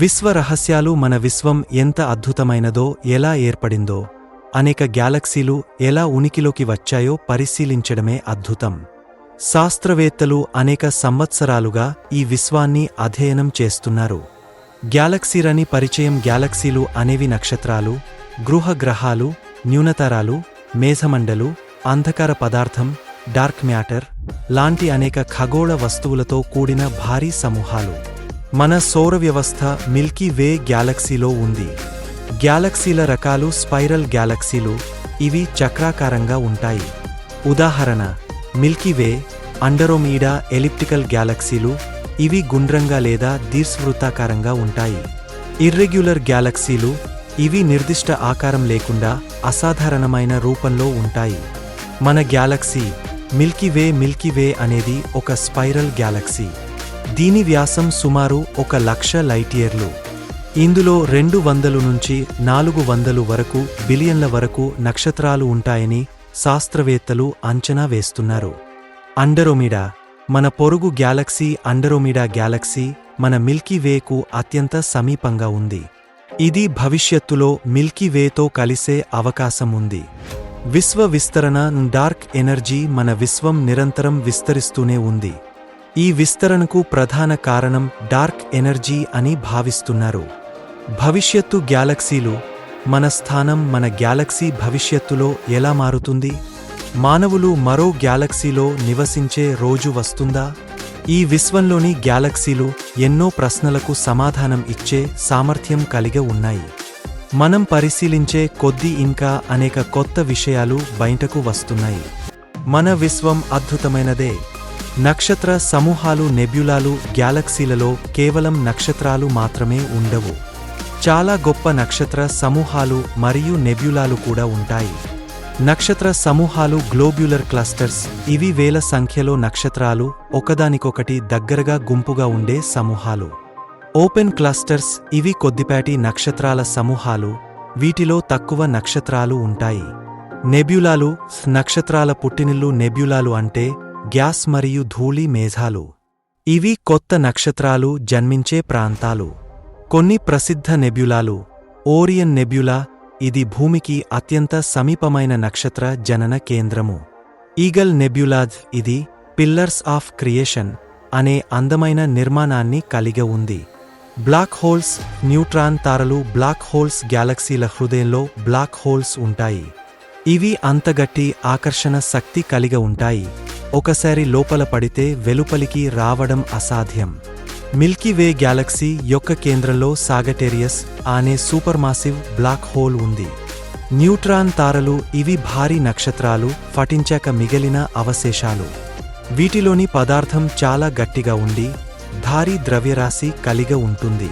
విశ్వ రహస్యాలు మన విశ్వం ఎంత అద్భుతమైనదో, ఎలా ఏర్పడిందో, అనేక గ్యాలక్సీలు ఎలా ఉనికిలోకి వచ్చాయో పరిశీలించడమే అద్భుతం. శాస్త్రవేత్తలు అనేక సంవత్సరాలుగా ఈ విశ్వాన్ని అధ్యయనం చేస్తున్నారు. గ్యాలక్సీలని పరిచయం. గ్యాలక్సీలు అనేవి నక్షత్రాలు, గ్రహాలు, న్యూనతారాలు, మేఘమండలు, అంధకార పదార్థం, డార్క్ మ్యాటర్ లాంటి అనేక ఖగోళ వస్తువులతో కూడిన భారీ సమూహాలు. మన సౌరవ్యవస్థ మిల్కీ వే గ్యాలక్సీలో ఉంది. గ్యాలక్సీల రకాలు. స్పైరల్ గ్యాలక్సీలు, ఇవి చక్రాకారంగా ఉంటాయి. ఉదాహరణ మిల్కీవే, అండరోమీడా. ఎలిప్టికల్ గ్యాలక్సీలు, ఇవి గుండ్రంగా లేదా దీర్ఘవృత్తాకారంగా ఉంటాయి. ఇర్రెగ్యులర్ గ్యాలక్సీలు, ఇవి నిర్దిష్ట ఆకారం లేకుండా అసాధారణమైన రూపంలో ఉంటాయి. మన గ్యాలక్సీ మిల్కీవే. మిల్కీవే అనేది ఒక స్పైరల్ గ్యాలక్సీ. దీని వ్యాసం సుమారు 1,00,000 లైటియర్లు. ఇందులో 200 నుంచి 400 వరకు బిలియన్ల వరకు నక్షత్రాలు ఉంటాయని శాస్త్రవేత్తలు అంచనా వేస్తున్నారు. అండరోమీడా, మన పొరుగు గ్యాలక్సీ. అండరోమీడా గ్యాలక్సీ మన మిల్కీవేకు అత్యంత సమీపంగా ఉంది. ఇది భవిష్యత్తులో మిల్కీవేతో కలిసే అవకాశం ఉంది. విశ్వ విస్తరణ. Dark energy. మన విశ్వం నిరంతరం విస్తరిస్తూనే ఉంది. ఈ విస్తరణకు ప్రధాన కారణం డార్క్ ఎనర్జీ అని భావిస్తున్నారు. భవిష్యత్తు గ్యాలక్సీలు. మన స్థానం. మన గ్యాలక్సీ భవిష్యత్తులో ఎలా మారుతుంది? మానవులు మరో గ్యాలక్సీలో నివసించే రోజు వస్తుందా? ఈ విశ్వంలోని గ్యాలక్సీలు ఎన్నో ప్రశ్నలకు సమాధానం ఇచ్చే సామర్థ్యం కలిగి ఉన్నాయి. మనం పరిశీలించే కొద్దీ ఇంకా అనేక కొత్త విషయాలు బయటకు వస్తున్నాయి. మన విశ్వం అద్భుతమైనదే. నక్షత్ర సమూహాలు. నెబ్యులాలు. గ్యాలక్సీలలో కేవలం నక్షత్రాలు మాత్రమే ఉండవు. చాలా గొప్ప నక్షత్ర సమూహాలు మరియు నెబ్యులాలు కూడా ఉంటాయి. నక్షత్ర సమూహాలు. గ్లోబ్యులర్ క్లస్టర్స్, ఇవి వేల సంఖ్యలో నక్షత్రాలు ఒకదానికొకటి దగ్గరగా గుంపుగా ఉండే సమూహాలు. ఓపెన్ క్లస్టర్స్, ఇవి కొద్దిపాటి నక్షత్రాల సమూహాలు, వీటిలో తక్కువ నక్షత్రాలు ఉంటాయి. నెబ్యులాలు. నక్షత్రాల పుట్టినిల్లు. నెబ్యులాలు అంటే గ్యాస్ మరియు ధూళి మేఘాలు. ఇవి కొత్త నక్షత్రాలు జన్మించే ప్రాంతాలు. కొన్ని ప్రసిద్ధ నెబ్యులాలు. ఓరియన్ నెబ్యులా, ఇది భూమికి అత్యంత సమీపమైన నక్షత్ర జనన కేంద్రము. ఈగల్ నెబ్యులాజ్, ఇది పిల్లర్స్ ఆఫ్ క్రియేషన్ అనే అందమైన నిర్మాణాన్ని కలిగి ఉంది. Black holes. న్యూట్రాన్ తారలు. Black holes. గ్యాలక్సీల హృదయంలో బ్లాక్ హోల్స్ ఉంటాయి. ఇవి అంతగట్టి ఆకర్షణ శక్తి కలిగి ఉంటాయి. ఒకసారి లోపల పడితే వెలుపలికి రావడం అసాధ్యం. మిల్కీవే గ్యాలక్సీ యొక్క కేంద్రంలో సాగటేరియస్ అనే సూపర్మాసివ్ బ్లాక్ హోల్ ఉంది. న్యూట్రాన్ తారలు, ఇవి భారీ నక్షత్రాలు ఫటించాక మిగిలిన అవశేషాలు. వీటిలోని పదార్థం చాలా గట్టిగా ఉండి భారీ ద్రవ్యరాశి కలిగి ఉంటుంది.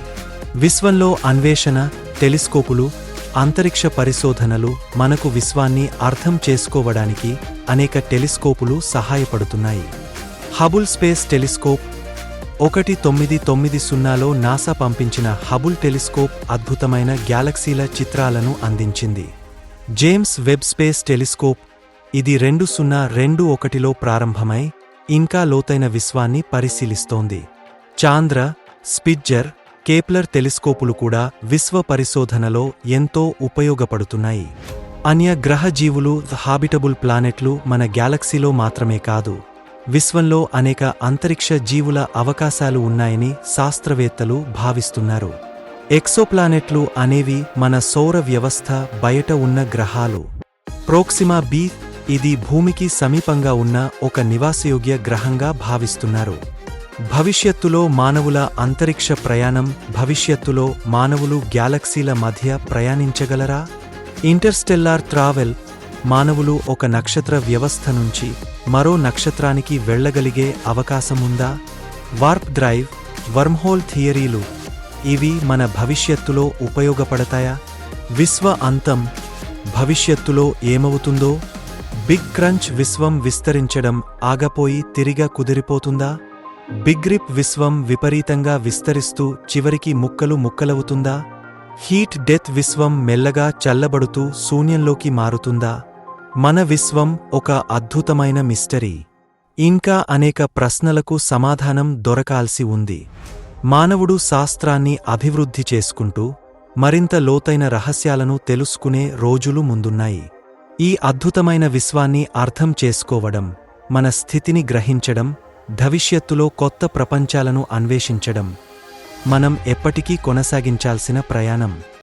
విశ్వంలో అన్వేషణ, టెలిస్కోపులు, అంతరిక్ష పరిశోధనలు. మనకు విశ్వాన్ని అర్థం చేసుకోవడానికి అనేక టెలిస్కోపులు సహాయపడుతున్నాయి. హబుల్ స్పేస్ టెలిస్కోప్ 1990లో నాసా పంపించిన హబుల్ టెలిస్కోప్ అద్భుతమైన గ్యాలక్సీల చిత్రాలను అందించింది. జేమ్స్ వెబ్ స్పేస్ టెలిస్కోప్, ఇది 2021లో ప్రారంభమై ఇంకా లోతైన విశ్వాన్ని పరిశీలిస్తోంది. చాంద్ర, స్పిట్జర్, కేప్లర్ టెలిస్కోపులు కూడా విశ్వ పరిశోధనలో ఎంతో ఉపయోగపడుతున్నాయి. అన్య గ్రహ జీవులు, హాబిటబుల్ ప్లానెట్లు మన గ్యాలక్సీలో మాత్రమే కాదు, విశ్వంలో అనేక అంతరిక్ష జీవుల అవకాశాలు ఉన్నాయని శాస్త్రవేత్తలు భావిస్తున్నారు. ఎక్సోప్లానెట్లు అనేవి మన సౌర వ్యవస్థ బయట ఉన్న గ్రహాలు. ప్రోక్సిమా బి, ఇది భూమికి సమీపంగా ఉన్న ఒక నివాసయోగ్య గ్రహంగా భావిస్తున్నారు. భవిష్యత్తులో మానవుల అంతరిక్ష ప్రయాణం. భవిష్యత్తులో మానవులు గ్యాలక్సీల మధ్య ప్రయాణించగలరా? ఇంటర్స్టెల్లార్ ట్రావెల్, మానవులు ఒక నక్షత్ర వ్యవస్థ నుంచి మరో నక్షత్రానికి వెళ్లగలిగే అవకాశముందా? వార్ప్ డ్రైవ్, వర్మ్హోల్ థియరీలు, ఇవి మన భవిష్యత్తులో ఉపయోగపడతాయా? విశ్వ అంతం, భవిష్యత్తులో ఏమవుతుందో? బిగ్ క్రంచ్, విశ్వం విస్తరించడం ఆగపోయి తిరిగా కుదిరిపోతుందా? బిగ్ రిప్, విశ్వం విపరీతంగా విస్తరిస్తూ చివరికి ముక్కలు ముక్కలవుతుందా? హీట్ డెత్, విశ్వం మెల్లగా చల్లబడుతూ శూన్యంలోకి మారుతుందా? మన విశ్వం ఒక అద్భుతమైన మిస్టరీ. ఇంకా అనేక ప్రశ్నలకు సమాధానం దొరకాల్సి ఉంది. మానవుడు శాస్త్రాన్ని అభివృద్ధి చేసుకుంటూ మరింత లోతైన రహస్యాలను తెలుసుకునే రోజులు ముందున్నాయి. ఈ అద్భుతమైన విశ్వాన్ని అర్థం చేసుకోవడం, మన స్థితిని గ్రహించడం, భవిష్యత్తులో కొత్త ప్రపంచాలను అన్వేషించడం మనం ఎప్పటికీ కొనసాగించాల్సిన ప్రయాణం.